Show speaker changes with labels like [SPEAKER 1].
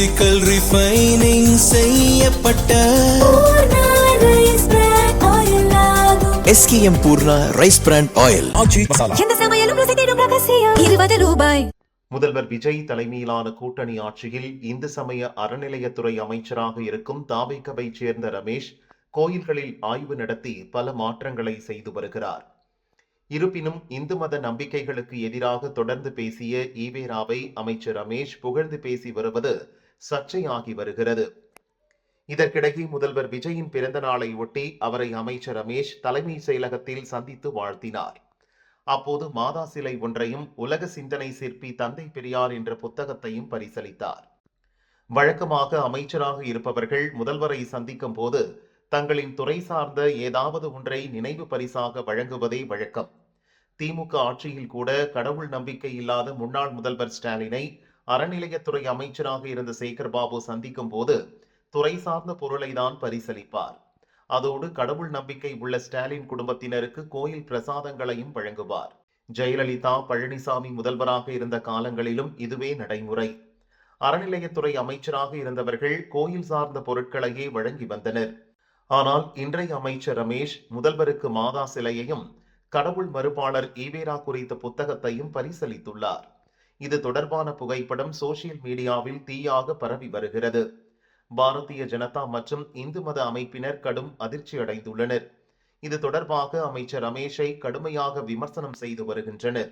[SPEAKER 1] Physical refining செய்யப்பட்ட SKM Poorna rice brand oil.
[SPEAKER 2] முதல்வர் விஜய் தலைமையிலான கூட்டணி ஆட்சியில் இந்து சமய அறநிலையத்துறை அமைச்சராக இருக்கும் தாவேகவை சேர்ந்த ரமேஷ் கோயில்களில் ஆய்வு நடத்தி பல மாற்றங்களை செய்து வருகிறார். இருப்பினும் இந்து மத நம்பிக்கைகளுக்கு எதிராக தொடர்ந்து பேசிய ஈவேராவை அமைச்சர் ரமேஷ் புகழ்ந்து பேசி வருவது சர்ச்சையாகி வருகிறது. இதற்கிடையே முதல்வர் விஜயின் பிறந்த நாளை ஒட்டி அவரை அமைச்சர் ரமேஷ் தலைமை செயலகத்தில் சந்தித்து வாழ்த்தினார். அப்போது மாதா சிலை ஒன்றையும் உலக சிந்தனை சிற்பி தந்தை பெரியார் என்ற புத்தகத்தையும் பரிசளித்தார். வழக்கமாக அமைச்சராக இருப்பவர்கள் முதல்வரை சந்திக்கும் போது தங்களின் துறை சார்ந்த ஏதாவது ஒன்றை நினைவு பரிசாக வழங்குவதே வழக்கம். திமுக ஆட்சியில் கூட கடவுள் நம்பிக்கை இல்லாத முன்னாள் முதல்வர் ஸ்டாலினை அறநிலையத்துறை அமைச்சராக இருந்த சேகர்பாபு சந்திக்கும் போது துறை சார்ந்த பொருளை தான் பரிசளிப்பார். அதோடு கடவுள் நம்பிக்கை உள்ள ஸ்டாலின் குடும்பத்தினருக்கு கோயில் பிரசாதங்களையும் வழங்குவார். ஜெயலலிதா, பழனிசாமி முதல்வராக இருந்த காலங்களிலும் இதுவே நடைமுறை. அறநிலையத்துறை அமைச்சராக இருந்தவர்கள் கோயில் சார்ந்த பொருட்களையே வழங்கி வந்தனர். ஆனால் இன்றைய அமைச்சர் ரமேஷ் முதல்வருக்கு மாதா சிலையையும் கடவுள் மறுப்பாளர் ஈவேரா குறித்த புத்தகத்தையும் பரிசளித்துள்ளார். இது தொடர்பான புகைப்படம் சோசியல் மீடியாவில் தீயாக பரவி வருகிறது. பாரதிய ஜனதா மற்றும் இந்து மத அமைப்பினர் கடும் அதிர்ச்சி அடைந்துள்ளனர். இது தொடர்பாக அமைச்சர் ரமேஷை கடுமையாக விமர்சனம் செய்து வருகின்றனர்.